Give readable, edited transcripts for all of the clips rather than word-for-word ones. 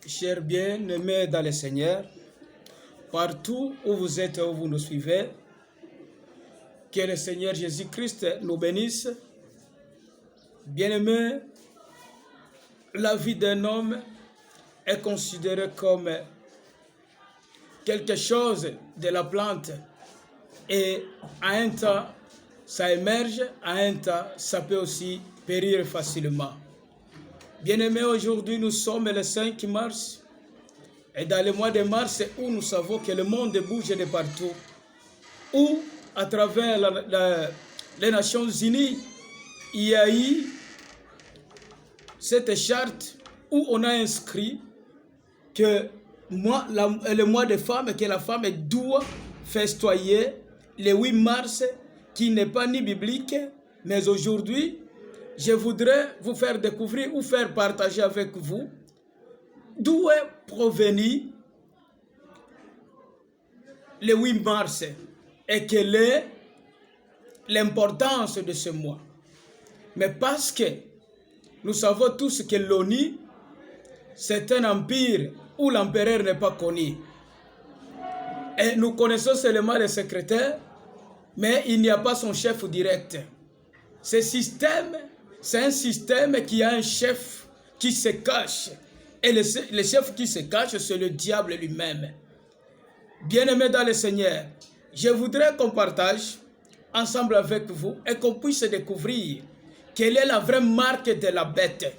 Chers bien-aimés dans le Seigneur, partout où vous êtes, où vous nous suivez, que le Seigneur Jésus-Christ nous bénisse. Bien-aimés, la vie d'un homme est considérée comme quelque chose de la plante et à un temps, ça émerge, à un temps, ça peut aussi périr facilement. Bien-aimés, aujourd'hui, nous sommes le 5 mars et dans le mois de mars où nous savons que le monde bouge de partout, où à travers les Nations Unies, il y a eu cette charte où on a inscrit que le mois de femmes, que la femme doit festoyer le 8 mars, qui n'est pas ni biblique, mais aujourd'hui, je voudrais vous faire découvrir ou faire partager avec vous d'où est provenu le 8 mars et quelle est l'importance de ce mois. Mais parce que nous savons tous que l'ONU, c'est un empire où l'empereur n'est pas connu. Et nous connaissons seulement le secrétaire, mais il n'y a pas son chef direct. Ce système, c'est un système qui a un chef qui se cache. Et le chef qui se cache, c'est le diable lui-même. Bien-aimés dans le Seigneur, je voudrais qu'on partage ensemble avec vous et qu'on puisse découvrir quelle est la vraie marque de la bête.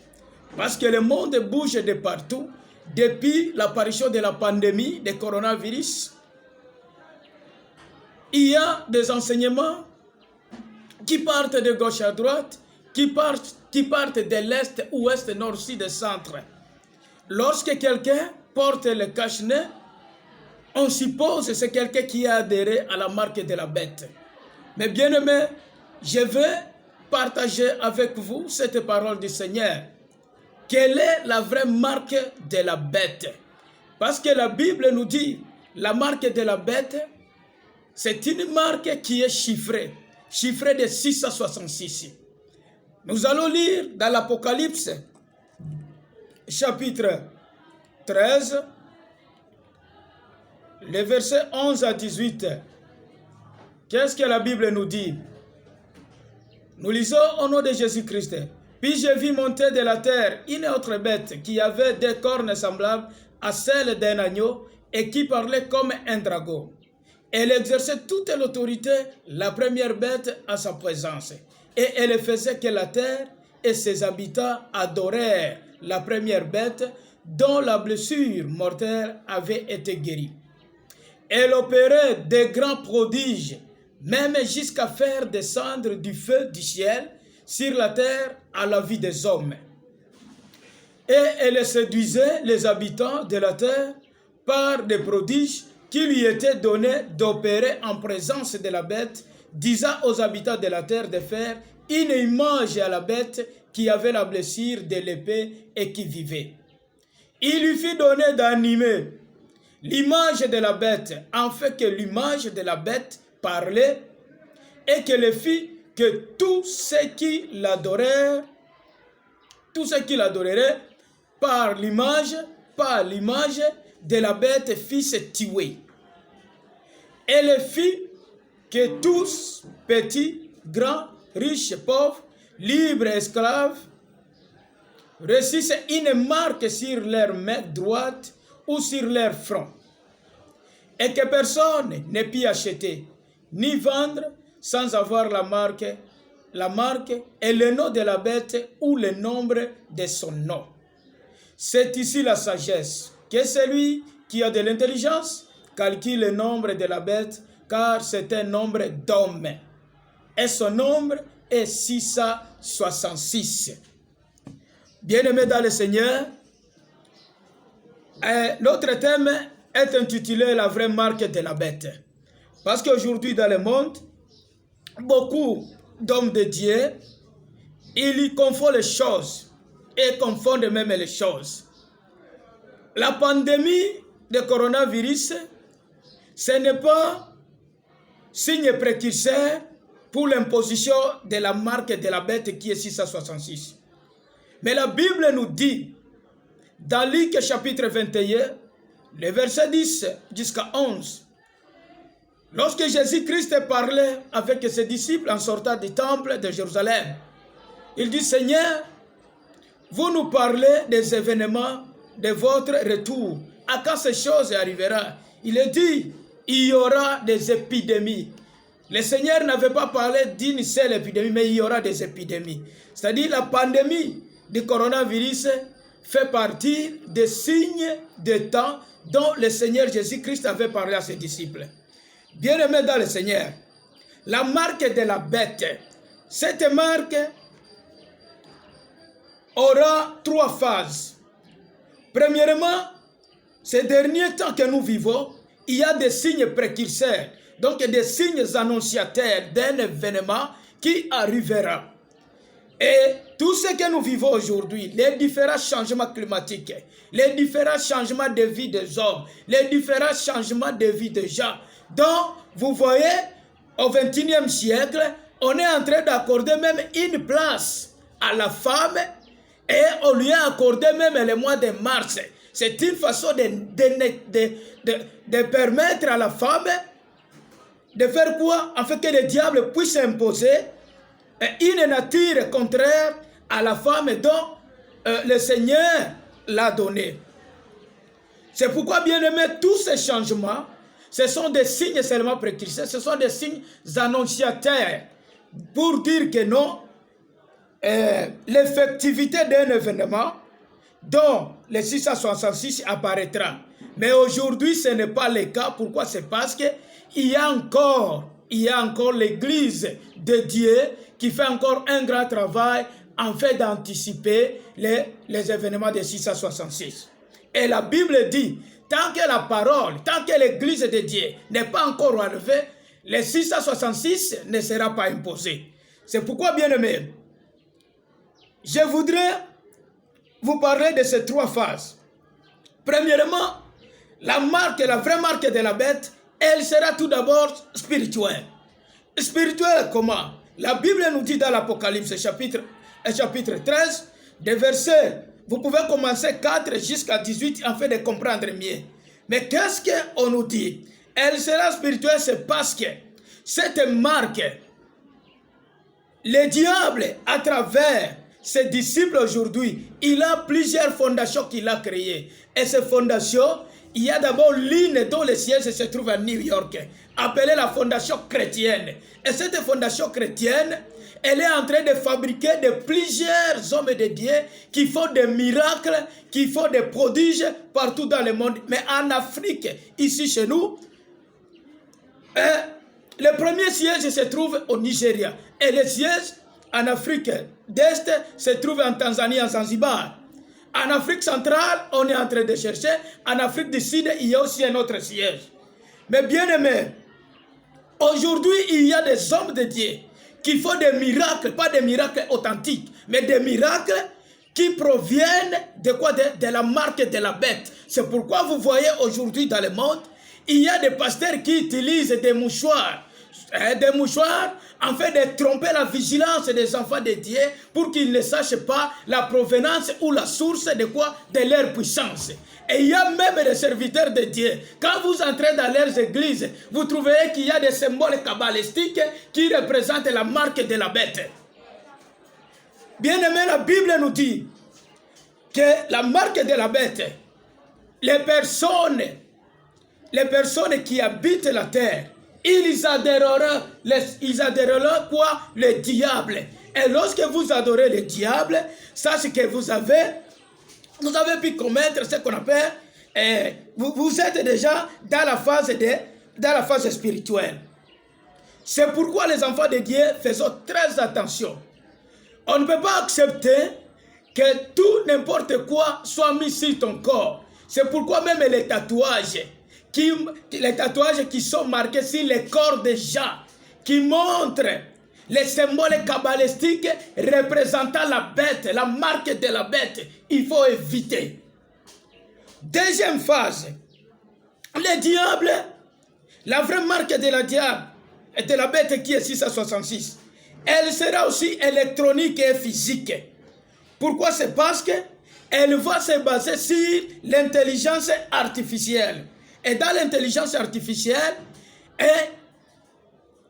Parce que le monde bouge de partout depuis l'apparition de la pandémie de coronavirus. Il y a des enseignements qui partent de gauche à droite, qui partent de l'est, ouest, nord, sud, centre. Lorsque quelqu'un porte le cache-nez, on suppose que c'est quelqu'un qui a adhéré à la marque de la bête. Mais bien aimé, je vais partager avec vous cette parole du Seigneur. Quelle est la vraie marque de la bête? Parce que la Bible nous dit, la marque de la bête, c'est une marque qui est chiffrée de 666. Nous allons lire dans l'Apocalypse, chapitre 13, les versets 11 à 18. Qu'est-ce que la Bible nous dit? Nous lisons au nom de Jésus-Christ. Puis je vis monter de la terre une autre bête qui avait des cornes semblables à celles d'un agneau et qui parlait comme un dragon. Elle exerçait toute l'autorité, la première bête, à sa présence. Et elle faisait que la terre et ses habitants adorèrent la première bête dont la blessure mortelle avait été guérie. Elle opérait de grands prodiges, même jusqu'à faire descendre du feu du ciel sur la terre à la vie des hommes. Et elle séduisait les habitants de la terre par des prodiges qui lui étaient donnés d'opérer en présence de la bête, disant aux habitants de la terre de faire une image à la bête qui avait la blessure de l'épée et qui vivait. Il lui fit donner d'animer l'image de la bête, en fait que l'image de la bête parlait et qu'elle fit que tous ceux qui l'adorèrent par l'image de la bête fissent tuer. Elle fit que tous, petits, grands, riches, pauvres, libres, esclaves, reçissent une marque sur leur main droite ou sur leur front, et que personne ne put acheter ni vendre sans avoir la marque et le nom de la bête ou le nombre de son nom. C'est ici la sagesse, que celui qui a de l'intelligence calcule le nombre de la bête, car c'est un nombre d'hommes, et son nombre est 666. Bien-aimés dans le Seigneur, notre thème est intitulé « La vraie marque de la bête ». Parce qu'aujourd'hui dans le monde, beaucoup d'hommes de Dieu, ils y confondent les choses et confondent même les choses. La pandémie de coronavirus, ce n'est pas signe précurseur pour l'imposition de la marque de la bête qui est 666. Mais la Bible nous dit dans Luc chapitre 21, le verset 10 jusqu'à 11. Lorsque Jésus-Christ parlait avec ses disciples en sortant du temple de Jérusalem, il dit, Seigneur, vous nous parlez des événements de votre retour. À quand ces choses arriveront? Il est dit, il y aura des épidémies. Le Seigneur n'avait pas parlé d'une seule épidémie, mais il y aura des épidémies. C'est-à-dire la pandémie du coronavirus fait partie des signes de temps dont le Seigneur Jésus-Christ avait parlé à ses disciples. Bien-aimés dans le Seigneur, la marque de la bête, cette marque aura 3 phases. Premièrement, ces derniers temps que nous vivons, il y a des signes précurseurs, donc des signes annonciateurs d'un événement qui arrivera. Et tout ce que nous vivons aujourd'hui, les différents changements climatiques, les différents changements de vie des hommes, les différents changements de vie des gens, donc vous voyez, au XXIe siècle, on est en train d'accorder même une place à la femme et on lui a accordé même le mois de mars. C'est une façon de permettre à la femme de faire quoi? Afin que le diable puisse imposer une nature contraire à la femme dont le Seigneur l'a donnée. C'est pourquoi, bien aimé, tous ces changements, ce sont des signes seulement précurseurs, ce sont des signes annonciateurs pour dire que non, l'effectivité d'un événement dont le 666 apparaîtra. Mais aujourd'hui, ce n'est pas le cas. Pourquoi? C'est parce qu'il y a encore l'Église de Dieu qui fait encore un grand travail en fait d'anticiper les événements de 666. Et la Bible dit, tant que la parole, tant que l'Église de Dieu n'est pas encore enlevée, le 666 ne sera pas imposé. C'est pourquoi, bien aimé, je voudrais vous parler de ces 3 phases. Premièrement, la vraie marque de la bête, elle sera tout d'abord spirituelle. Spirituelle comment? La Bible nous dit dans l'Apocalypse chapitre 13, des versets, vous pouvez commencer 4 jusqu'à 18 afin de comprendre mieux. Mais qu'est-ce qu'on nous dit? Elle sera spirituelle, c'est parce que cette marque, le diable, à travers ses disciples aujourd'hui, il a plusieurs fondations qu'il a créées. Et ces fondations, il y a d'abord l'une dont le siège se trouve à New York, appelée la fondation chrétienne. Et cette fondation chrétienne, elle est en train de fabriquer de plusieurs hommes de Dieu qui font des miracles, qui font des prodiges partout dans le monde. Mais en Afrique, ici chez nous, le premier siège se trouve au Nigeria. Et le siège en Afrique d'Est se trouve en Tanzanie, en Zanzibar. En Afrique centrale, on est en train de chercher. En Afrique du Sud, il y a aussi un autre siège. Mais bien aimé, aujourd'hui, il y a des hommes de Dieu qui font des miracles, pas des miracles authentiques, mais des miracles qui proviennent de quoi? De la marque de la bête. C'est pourquoi vous voyez aujourd'hui dans le monde, il y a des pasteurs qui utilisent des mouchoirs afin de tromper la vigilance des enfants de Dieu pour qu'ils ne sachent pas la provenance ou la source de quoi? De leur puissance. Et il y a même des serviteurs de Dieu. Quand vous entrez dans leurs églises, vous trouverez qu'il y a des symboles kabbalistiques qui représentent la marque de la bête. Bien aimé, la Bible nous dit que la marque de la bête, les personnes qui habitent la terre, ils adhéreront quoi? Le diable. Et lorsque vous adorez le diable, sachez que vous avez pu commettre ce qu'on appelle, vous êtes déjà dans la phase spirituelle. C'est pourquoi les enfants de Dieu, faisons très attention. On ne peut pas accepter que tout n'importe quoi soit mis sur ton corps. C'est pourquoi même les tatouages qui sont marqués sur les corps des gens, qui montrent les symboles kabbalistiques représentant la bête, la marque de la bête, il faut éviter. Deuxième phase, le diable, la vraie marque de la bête qui est 666, elle sera aussi électronique et physique. Pourquoi? C'est parce que elle va se baser sur l'intelligence artificielle. Et dans l'intelligence artificielle,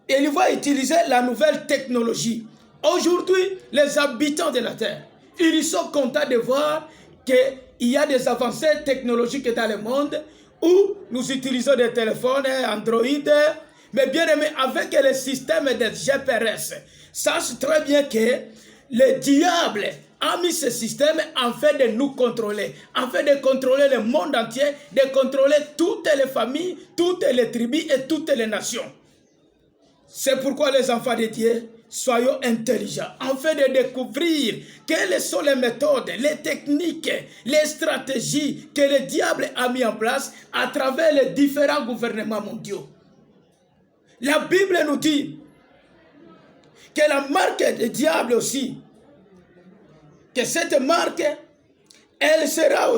elle va utiliser la nouvelle technologie. Aujourd'hui, les habitants de la Terre, ils sont contents de voir qu'il y a des avancées technologiques dans le monde où nous utilisons des téléphones Android, mais bien aimé, avec le système de GPS. Sache très bien que le diable a mis ce système afin de nous contrôler, afin de contrôler le monde entier, de contrôler toutes les familles, toutes les tribus et toutes les nations. C'est pourquoi les enfants de Dieu, soyons intelligents, afin de découvrir quelles sont les méthodes, les techniques, les stratégies que le diable a mis en place à travers les différents gouvernements mondiaux. La Bible nous dit que la marque du diable aussi, que cette marque, elle sera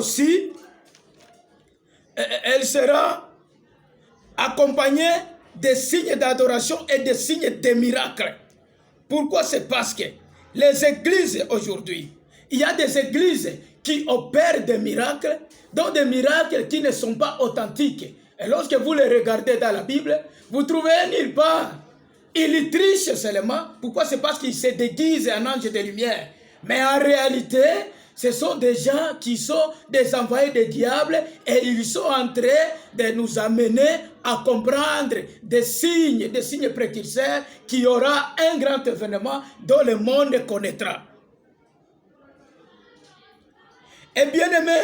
accompagnée des signes d'adoration et des signes de miracles. Pourquoi? C'est parce que les églises aujourd'hui, il y a des églises qui opèrent des miracles, dont des miracles qui ne sont pas authentiques. Et lorsque vous les regardez dans la Bible, vous trouvez nulle part. Ils trichent seulement. Pourquoi? C'est parce qu'ils se déguisent en ange de lumière. Mais en réalité, ce sont des gens qui sont des envoyés des diables et ils sont en train de nous amener à comprendre des signes précurseurs qu'il y aura un grand événement dont le monde connaîtra. Et bien aimé,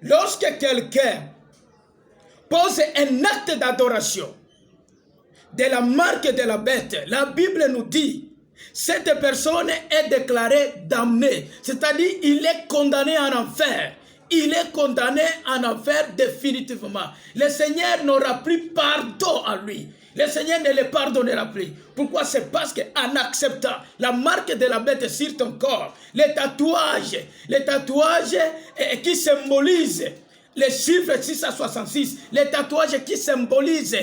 lorsque quelqu'un pose un acte d'adoration de la marque de la bête, la Bible nous dit cette personne est déclarée damnée, c'est-à-dire il est condamné en enfer. Il est condamné en enfer définitivement. Le Seigneur n'aura plus pardon à lui. Le Seigneur ne le pardonnera plus. Pourquoi? C'est parce qu'en acceptant la marque de la bête sur ton corps, les tatouages qui symbolisent les chiffres 666, les tatouages qui symbolisent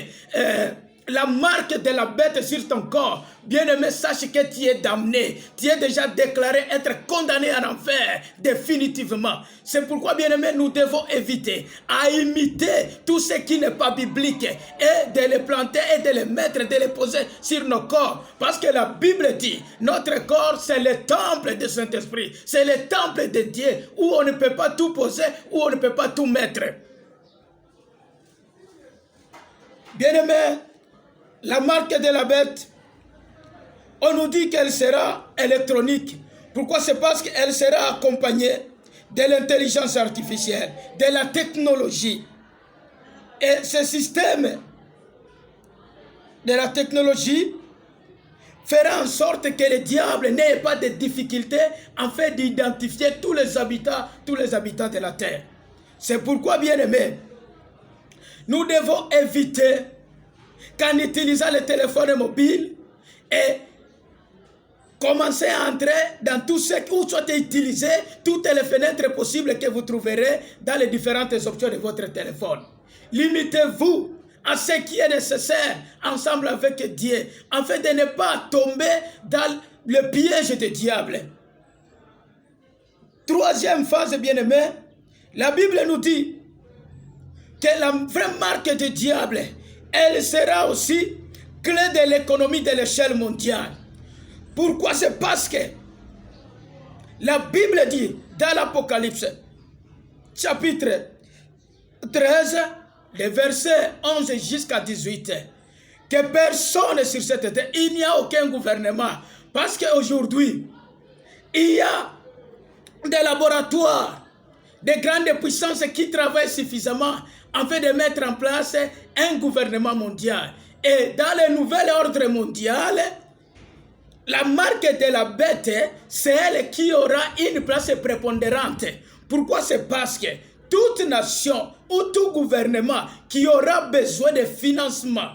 la marque de la bête sur ton corps, bien-aimé, sache que tu es damné. Tu es déjà déclaré être condamné en enfer définitivement. C'est pourquoi, bien-aimé, nous devons éviter à imiter tout ce qui n'est pas biblique et de les planter et de les mettre, de les poser sur nos corps. Parce que la Bible dit, notre corps, c'est le temple du Saint-Esprit. C'est le temple de Dieu où on ne peut pas tout poser, où on ne peut pas tout mettre. Bien-aimé, la marque de la bête, on nous dit qu'elle sera électronique. Pourquoi? C'est parce qu'elle sera accompagnée de l'intelligence artificielle, de la technologie. Et ce système de la technologie fera en sorte que le diable n'ait pas de difficulté afin d'identifier tous les habitants de la terre. C'est pourquoi, bien aimé, nous devons éviter qu'en utilisant le téléphone mobile et commencer à entrer dans tout ce où soit utilisé toutes les fenêtres possibles que vous trouverez dans les différentes options de votre téléphone. Limitez-vous à ce qui est nécessaire ensemble avec Dieu, afin de ne pas tomber dans le piège du diable. Troisième phase, bien-aimé, la Bible nous dit que la vraie marque du diable, elle sera aussi clé de l'économie de l'échelle mondiale. Pourquoi? C'est parce que la Bible dit dans l'Apocalypse, chapitre 13, les versets 11 jusqu'à 18, que personne sur cette terre, il n'y a aucun gouvernement. Parce qu'aujourd'hui, il y a des laboratoires, des grandes puissances qui travaillent suffisamment afin de mettre en place un gouvernement mondial. Et dans le nouvel ordre mondial, la marque de la bête, c'est elle qui aura une place prépondérante. Pourquoi? C'est parce que toute nation ou tout gouvernement qui aura besoin de financement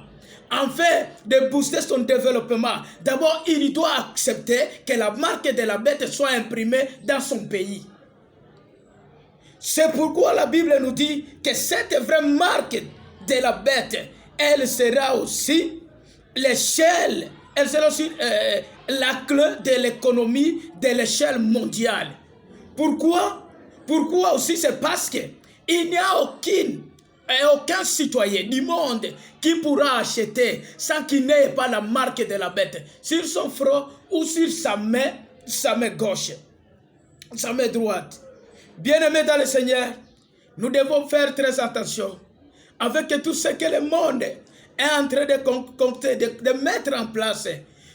afin de booster son développement, d'abord il doit accepter que la marque de la bête soit imprimée dans son pays. C'est pourquoi la Bible nous dit que cette vraie marque de la bête, elle sera aussi l'échelle, elle sera aussi la clé de l'économie de l'échelle mondiale. Pourquoi? Pourquoi aussi? C'est parce que il n'y a aucun citoyen du monde qui pourra acheter sans qu'il n'ait pas la marque de la bête sur son front ou sur sa main gauche, sa main droite. Bien-aimés dans le Seigneur, nous devons faire très attention avec tout ce que le monde est en train de concocter, de mettre en place.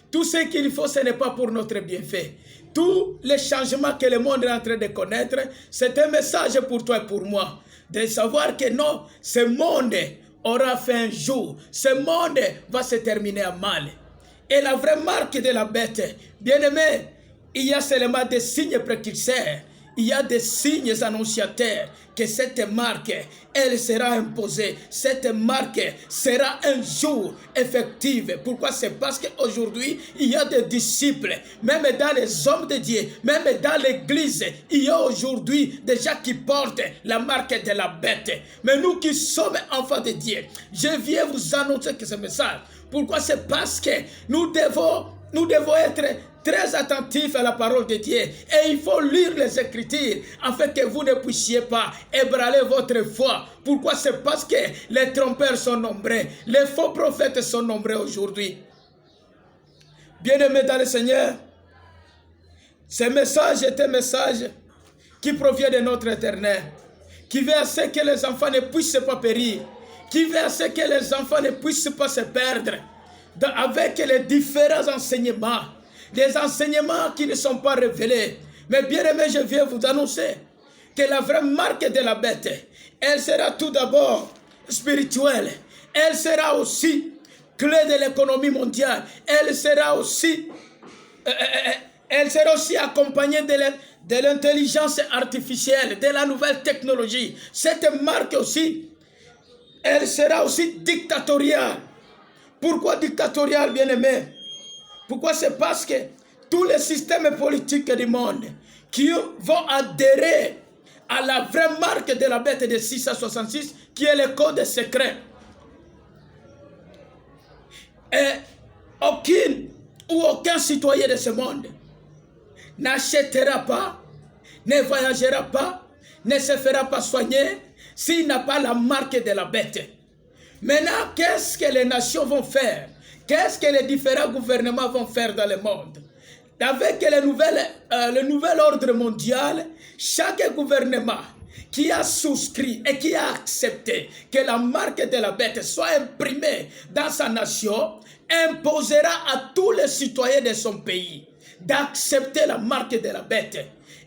Tout ce qu'il faut, ce n'est pas pour notre bienfait. Tous les changements que le monde est en train de connaître, c'est un message pour toi et pour moi. De savoir que non, ce monde aura fait un jour. Ce monde va se terminer à mal. Et la vraie marque de la bête, bien aimé, il y a seulement des signes précurseurs. Il y a des signes annonciateurs que cette marque, elle sera imposée. Cette marque sera un jour effective. Pourquoi? C'est parce qu'aujourd'hui, il y a des disciples, même dans les hommes de Dieu, même dans l'église, il y a aujourd'hui des gens qui portent la marque de la bête. Mais nous qui sommes enfants de Dieu, je viens vous annoncer que ce message. Pourquoi? C'est parce que nous devons être très attentifs à la parole de Dieu. Et il faut lire les Écritures afin que vous ne puissiez pas ébranler votre foi. Pourquoi? C'est parce que les trompeurs sont nombreux. Les faux prophètes sont nombreux aujourd'hui. Bien-aimés dans le Seigneur, ce message est un message qui provient de notre Éternel, qui veut à ce que les enfants ne puissent pas périr, qui veut à ce que les enfants ne puissent pas se perdre avec les différents enseignements, des enseignements qui ne sont pas révélés. Mais bien aimé, je viens vous annoncer que la vraie marque de la bête, elle sera tout d'abord spirituelle. Elle sera aussi clé de l'économie mondiale. Elle sera aussi accompagnée de l'intelligence artificielle, de la nouvelle technologie. Cette marque aussi, elle sera aussi dictatoriale. Pourquoi dictatorial, bien-aimé? Pourquoi? C'est parce que tous les systèmes politiques du monde qui vont adhérer à la vraie marque de la bête de 666, qui est le code secret. Et aucun citoyen de ce monde n'achètera pas, ne voyagera pas, ne se fera pas soigner s'il n'a pas la marque de la bête. Maintenant, qu'est-ce que les nations vont faire? Qu'est-ce que les différents gouvernements vont faire dans le monde? Avec le nouvel ordre mondial, chaque gouvernement qui a souscrit et qui a accepté que la marque de la bête soit imprimée dans sa nation, imposera à tous les citoyens de son pays d'accepter la marque de la bête.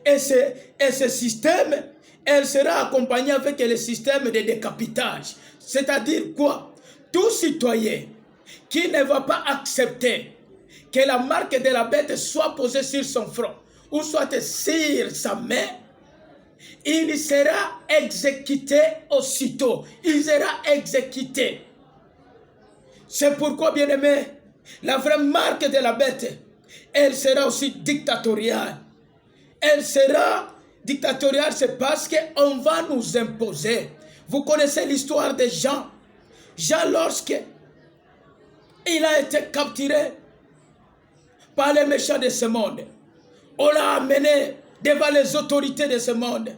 Et ce système, elle sera accompagnée avec le système de décapitage. C'est-à-dire quoi? Tout citoyen qui ne va pas accepter que la marque de la bête soit posée sur son front ou soit sur sa main, il sera exécuté aussitôt. Il sera exécuté. C'est pourquoi, bien aimé, la vraie marque de la bête, elle sera aussi dictatoriale. Elle sera dictatoriale, c'est parce qu'on va nous imposer. Vous connaissez l'histoire de Jean. Jean, lorsque il a été capturé par les méchants de ce monde, on l'a amené devant les autorités de ce monde.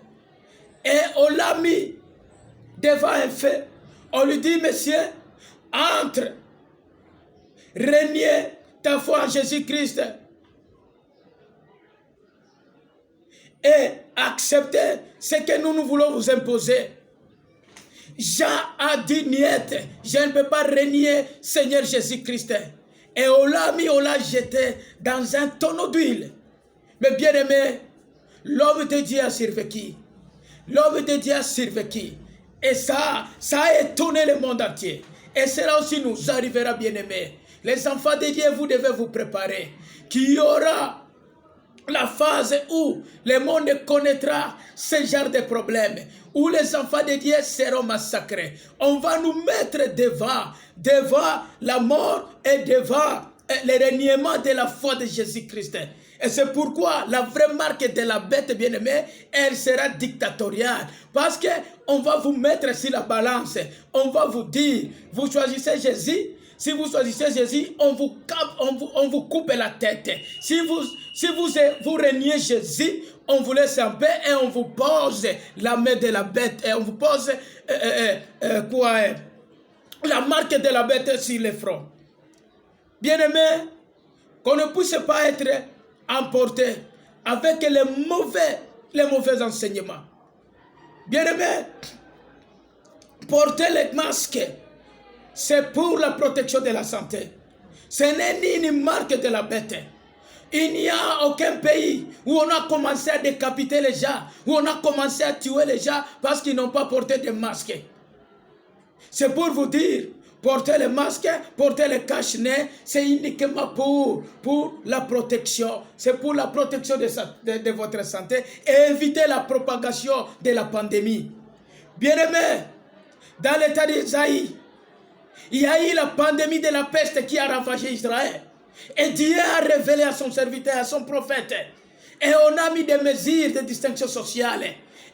Et on l'a mis devant un fait. On lui dit, monsieur, entre, renier ta foi en Jésus-Christ et accepter ce que nous voulons vous imposer. Jean a dit, niet, je ne peux pas renier Seigneur Jésus-Christ. Et on l'a mis, on l'a jeté dans un tonneau d'huile. Mais bien aimé, l'homme de Dieu a survécu. L'homme de Dieu a survécu. Et ça a étonné le monde entier. Et cela aussi nous arrivera, bien aimé. Les enfants de Dieu, vous devez vous préparer. Qu'il y aura la phase où le monde connaîtra ce genre de problèmes, où les enfants de Dieu seront massacrés. On va nous mettre devant la mort et devant le reniement de la foi de Jésus-Christ. Et c'est pourquoi la vraie marque de la bête bien-aimée, elle sera dictatoriale. Parce qu'on va vous mettre sur la balance. On va vous dire, vous choisissez Jésus. Si vous choisissez Jésus, on vous coupe la tête. Si vous reniez Jésus, on vous laisse en paix et on vous pose la main de la bête. Et on vous pose la marque de la bête sur le front. Bien-aimés, qu'on ne puisse pas être emporté avec les mauvais enseignements. Bien-aimés, porter les masques, c'est pour la protection de la santé. Ce n'est ni une marque de la bête. Il n'y a aucun pays où on a commencé à décapiter les gens, où on a commencé à tuer les gens parce qu'ils n'ont pas porté de masques. C'est pour vous dire, porter les masques, porter les cache-nez, c'est uniquement pour la protection. C'est pour la protection de votre santé et éviter la propagation de la pandémie. Bien-aimés, dans l'état d'Isaïe, il y a eu la pandémie de la peste qui a ravagé Israël. Et Dieu a révélé à son serviteur, à son prophète. Et on a mis des mesures de distinction sociale.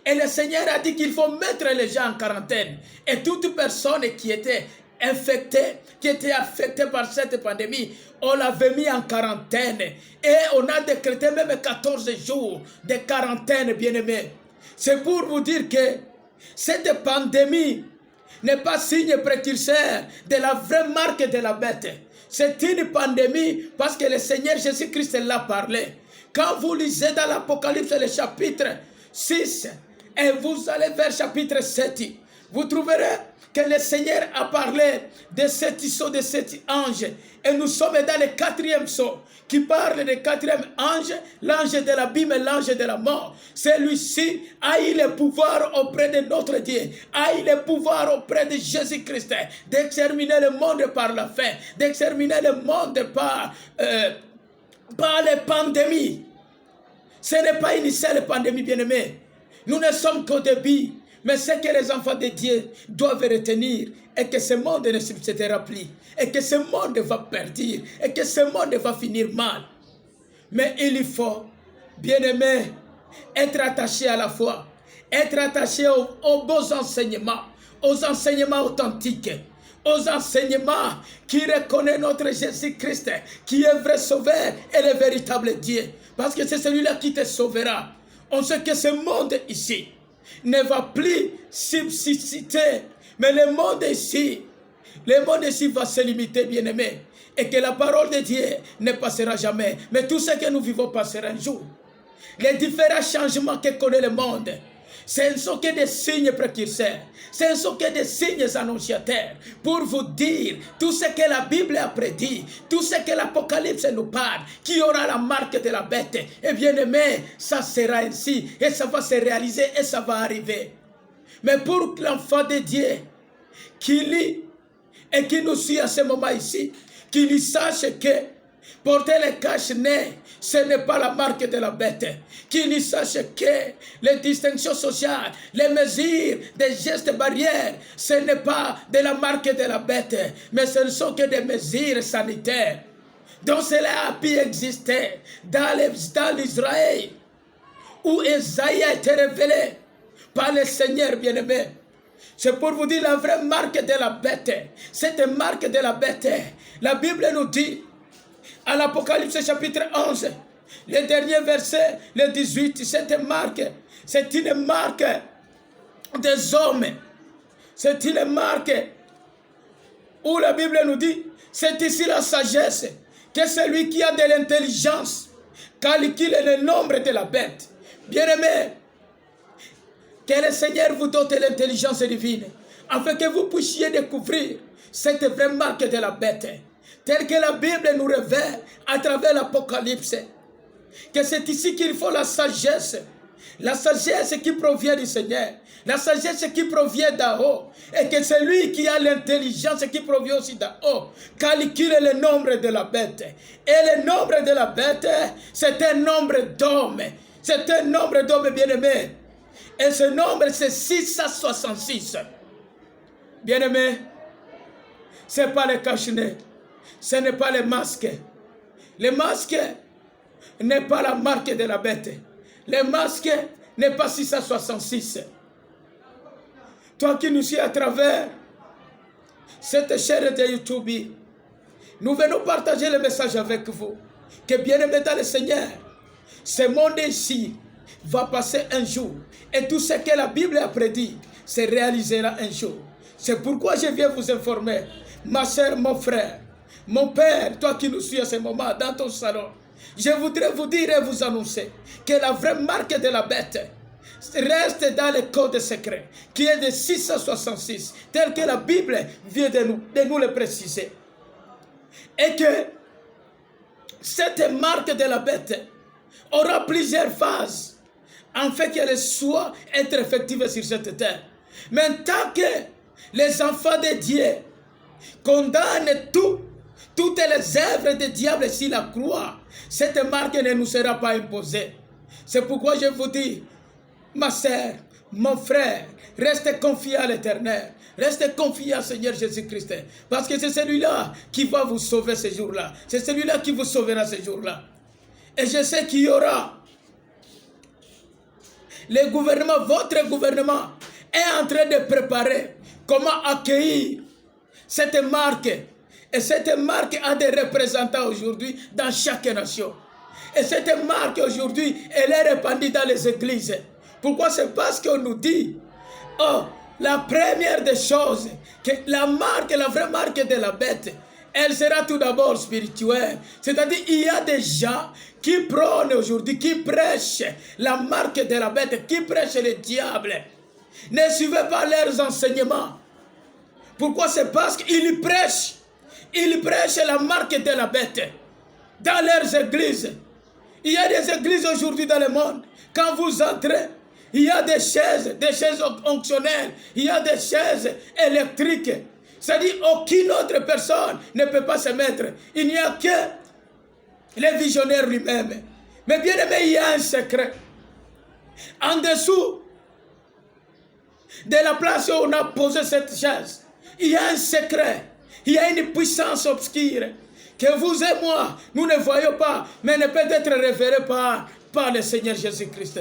Et le Seigneur a dit qu'il faut mettre les gens en quarantaine. Et toute personne qui était infectée, qui était affectée par cette pandémie, on l'avait mis en quarantaine. Et on a décrété même 14 jours de quarantaine, bien-aimés. C'est pour vous dire que cette pandémie n'est pas signe précurseur de la vraie marque de la bête. C'est une pandémie parce que le Seigneur Jésus-Christ l'a parlé. Quand vous lisez dans l'Apocalypse le chapitre 6 et vous allez vers chapitre 7, vous trouverez que le Seigneur a parlé de cet sceau, de cet ange. Et nous sommes dans le 4e sceau qui parle du 4e ange, l'ange de l'abîme et l'ange de la mort. Celui-ci a eu le pouvoir auprès de notre Dieu, a eu le pouvoir auprès de Jésus-Christ d'exterminer le monde par la faim, d'exterminer le monde par les pandémies. Ce n'est pas une seule pandémie, bien-aimés. Nous ne sommes qu'au début. Mais ce que les enfants de Dieu doivent retenir est que ce monde ne subsistera plus, et que ce monde va perdir, et que ce monde va finir mal. Mais il faut, bien-aimés, être attaché à la foi, être attaché aux beaux enseignements, aux enseignements authentiques, aux enseignements qui reconnaissent notre Jésus-Christ, qui est vrai sauveur et le véritable Dieu. Parce que c'est celui-là qui te sauvera. On sait que ce monde ici ne va plus subsister, mais le monde ici va se limiter, bien-aimé, et que la parole de Dieu ne passera jamais. Mais tout ce que nous vivons passera un jour. Les différents changements que connaît le monde, ce ne sont que des signes précurseurs, ce ne sont que des signes annonciateurs pour vous dire tout ce que la Bible a prédit, tout ce que l'Apocalypse nous parle, qui aura la marque de la bête. Et bien aimé, ça sera ainsi, et ça va se réaliser, et ça va arriver. Mais pour l'enfant de Dieu qui lit et qui nous suit à ce moment ici, qu'il sache que porter les cache-nez, ce n'est pas la marque de la bête. Qu'il sache que les distinctions sociales, les mesures, des gestes barrières, ce n'est pas de la marque de la bête, mais ce ne sont que des mesures sanitaires. Donc cela a pu exister dans l'Israël où Isaïe a été révélé par le Seigneur bien-aimé. C'est pour vous dire la vraie marque de la bête. Cette marque de la bête, la Bible nous dit à l'Apocalypse chapitre 11, le dernier verset, le 18, cette marque, c'est une marque des hommes. C'est une marque où la Bible nous dit, c'est ici la sagesse, que celui qui a de l'intelligence calcule le nombre de la bête. Bien-aimé, que le Seigneur vous donne l'intelligence divine, afin que vous puissiez découvrir cette vraie marque de la bête, telle que la Bible nous révèle à travers l'Apocalypse. Que c'est ici qu'il faut la sagesse qui provient du Seigneur, la sagesse qui provient d'en haut, et que celui qui a l'intelligence qui provient aussi d'en haut calcule le nombre de la bête. Et le nombre de la bête, c'est un nombre d'hommes, c'est un nombre d'hommes bien-aimés. Et ce nombre, c'est 666. Bien-aimés, ce n'est pas les cache-nez, ce n'est pas les masques. Les masques n'est pas la marque de la bête. Les masques n'est pas 666. Toi qui nous suis à travers cette chaîne de YouTube, nous venons partager le message avec vous. Que bien-aimés dans le Seigneur, ce monde ici va passer un jour. Et tout ce que la Bible a prédit se réalisera un jour. C'est pourquoi je viens vous informer, ma soeur, mon frère, mon père, toi qui nous suis à ce moment dans ton salon. Je voudrais vous dire et vous annoncer que la vraie marque de la bête reste dans le code secret, qui est de 666, tel que la Bible vient de nous le préciser. Et que cette marque de la bête aura plusieurs phases, afin qu'elle soit être effective sur cette terre. Mais tant que les enfants de Dieu condamnent toutes les œuvres des diables sur la croix, cette marque ne nous sera pas imposée. C'est pourquoi je vous dis, ma sœur, mon frère, restez confiés à l'Éternel. Restez confiés au Seigneur Jésus-Christ. Parce que c'est celui-là qui va vous sauver ce jour-là. C'est celui-là qui vous sauvera ce jour-là. Et je sais qu'il y aura le gouvernement, votre gouvernement est en train de préparer comment accueillir cette marque. Et cette marque a des représentants aujourd'hui dans chaque nation. Et cette marque aujourd'hui, elle est répandue dans les églises. Pourquoi? C'est parce qu'on nous dit, oh, la première des choses, que la vraie marque de la bête, elle sera tout d'abord spirituelle. C'est-à-dire, il y a des gens qui prônent aujourd'hui, qui prêchent la marque de la bête, qui prêchent le diable. Ne suivez pas leurs enseignements. Pourquoi? C'est parce qu'ils prêchent. Ils prêchent la marque de la bête dans leurs églises. Il y a des églises aujourd'hui dans le monde. Quand vous entrez, il y a des chaises onctionnelles, il y a des chaises électriques. C'est-à-dire aucune autre personne ne peut pas se mettre. Il n'y a que le visionnaire lui-même. Mais bien aimé, il y a un secret. En dessous de la place où on a posé cette chaise, il y a un secret. Il y a une puissance obscure que vous et moi, nous ne voyons pas, mais ne peut être révélée par le Seigneur Jésus-Christ.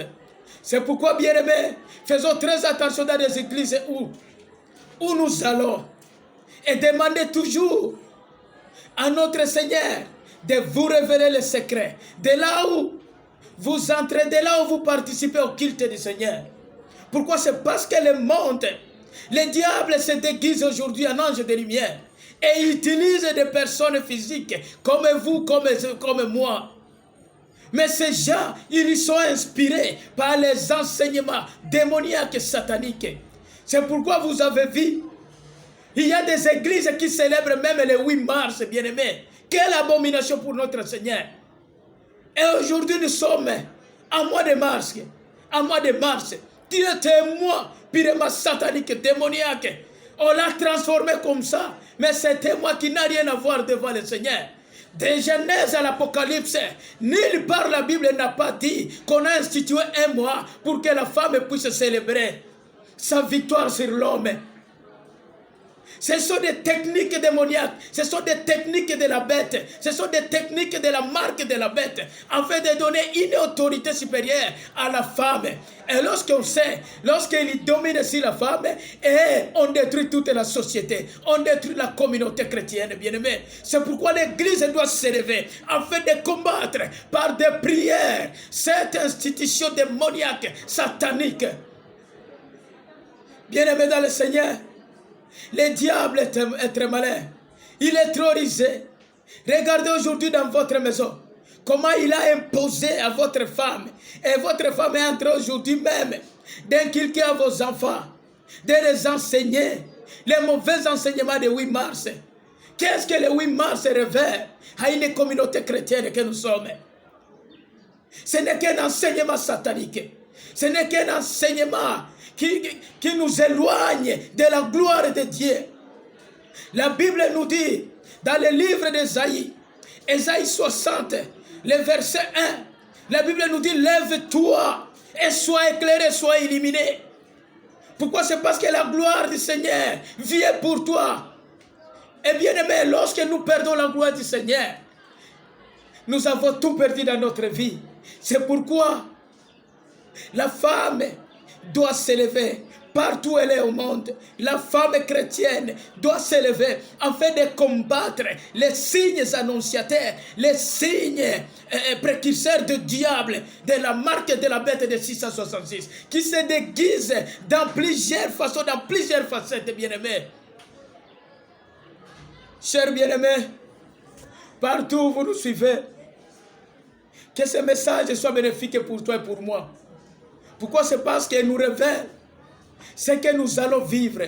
C'est pourquoi, bien-aimés, faisons très attention dans les églises où nous allons et demandez toujours à notre Seigneur de vous révéler les secrets. De là où vous entrez, de là où vous participez au culte du Seigneur. Pourquoi? C'est parce que le monde, le diable se déguise aujourd'hui en ange de lumière. Et il utilise des personnes physiques comme vous, comme moi. Mais ces gens, ils sont inspirés par les enseignements démoniaques et sataniques. C'est pourquoi vous avez vu, il y a des églises qui célèbrent même le 8 mars, bien-aimés. Quelle abomination pour notre Seigneur. Et aujourd'hui, nous sommes en mois de mars. En mois de mars, Dieu est témoin, purement satanique, démoniaque. On l'a transformé comme ça. Mais c'est témoin qui n'a rien à voir devant le Seigneur. De Genèse à l'Apocalypse, nulle part la Bible n'a pas dit qu'on a institué un mois pour que la femme puisse célébrer sa victoire sur l'homme. Ce sont des techniques démoniaques, ce sont des techniques de la bête, ce sont des techniques de la marque de la bête, afin de donner une autorité supérieure à la femme. Et lorsqu'on sait, lorsqu'il domine sur la femme, et on détruit toute la société, on détruit la communauté chrétienne, bien-aimé. C'est pourquoi l'Église doit se lever, afin de combattre par des prières cette institution démoniaque, satanique. Bien-aimé dans le Seigneur, le diable est très malin. Il est trop risé. Regardez aujourd'hui dans votre maison comment il a imposé à votre femme. Et votre femme est en train aujourd'hui même d'inculquer à vos enfants, de les enseigner les mauvais enseignements de 8 mars. Qu'est-ce que le 8 mars révèle à une communauté chrétienne que nous sommes? Ce n'est qu'un enseignement satanique. Ce n'est qu'un enseignement qui nous éloigne de la gloire de Dieu. La Bible nous dit, dans le livre d'Ésaïe, Ésaïe 60, le verset 1, la Bible nous dit, lève-toi et sois éclairé, sois illuminé. Pourquoi? C'est parce que la gloire du Seigneur vient pour toi. Et bien aimé, lorsque nous perdons la gloire du Seigneur, nous avons tout perdu dans notre vie. C'est pourquoi la femme doit s'élever partout où elle est au monde, la femme chrétienne doit s'élever afin de combattre les signes annonciateurs, les signes précurseurs du diable, de la marque de la bête de 666, qui se déguisent dans plusieurs façons, dans plusieurs facettes, bien-aimés. Chers bien-aimés, partout où vous nous suivez, que ce message soit bénéfique pour toi et pour moi. Pourquoi? C'est parce qu'il nous révèle ce que nous allons vivre.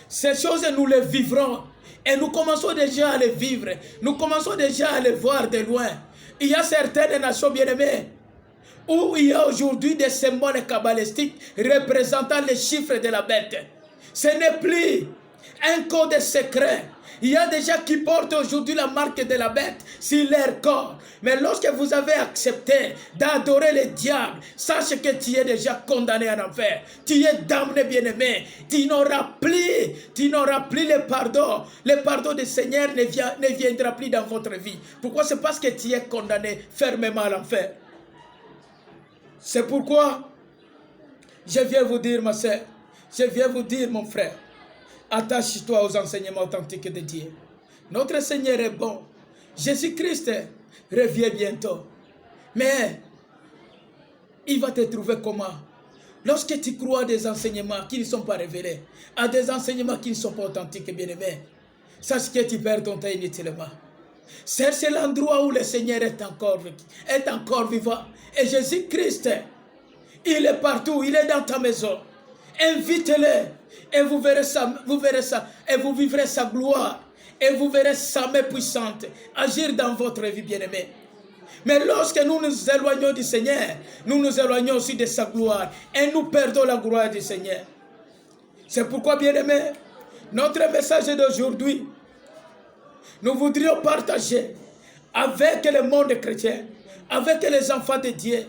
Ces choses, nous les vivrons. Et nous commençons déjà à les vivre. Nous commençons déjà à les voir de loin. Il y a certaines nations bien-aimées où il y a aujourd'hui des symboles kabbalistiques représentant les chiffres de la bête. Ce n'est plus un code secret. Il y a des gens qui portent aujourd'hui la marque de la bête sur leur corps. Mais lorsque vous avez accepté d'adorer le diable, sache que tu es déjà condamné à enfer. Tu es damné, bien-aimé. Tu n'auras plus le pardon. Le pardon du Seigneur ne viendra plus dans votre vie. Pourquoi? C'est parce que tu es condamné fermement à l'enfer. C'est pourquoi je viens vous dire, ma soeur, je viens vous dire, mon frère, attache-toi aux enseignements authentiques de Dieu. Notre Seigneur est bon. Jésus-Christ revient bientôt. Mais il va te trouver comment? Lorsque tu crois à des enseignements qui ne sont pas révélés, à des enseignements qui ne sont pas authentiques, bien-aimés, sache que tu perds ton temps inutilement. C'est l'endroit où le Seigneur est encore vivant. Et Jésus-Christ, il est partout, il est dans ta maison. Invite-le et vous verrez ça, et vous vivrez sa gloire, et vous verrez sa main puissante agir dans votre vie, bien-aimée. Mais lorsque nous nous éloignons du Seigneur, nous nous éloignons aussi de sa gloire, et nous perdons la gloire du Seigneur. C'est pourquoi, bien-aimés, notre message d'aujourd'hui, nous voudrions partager avec le monde chrétien, avec les enfants de Dieu,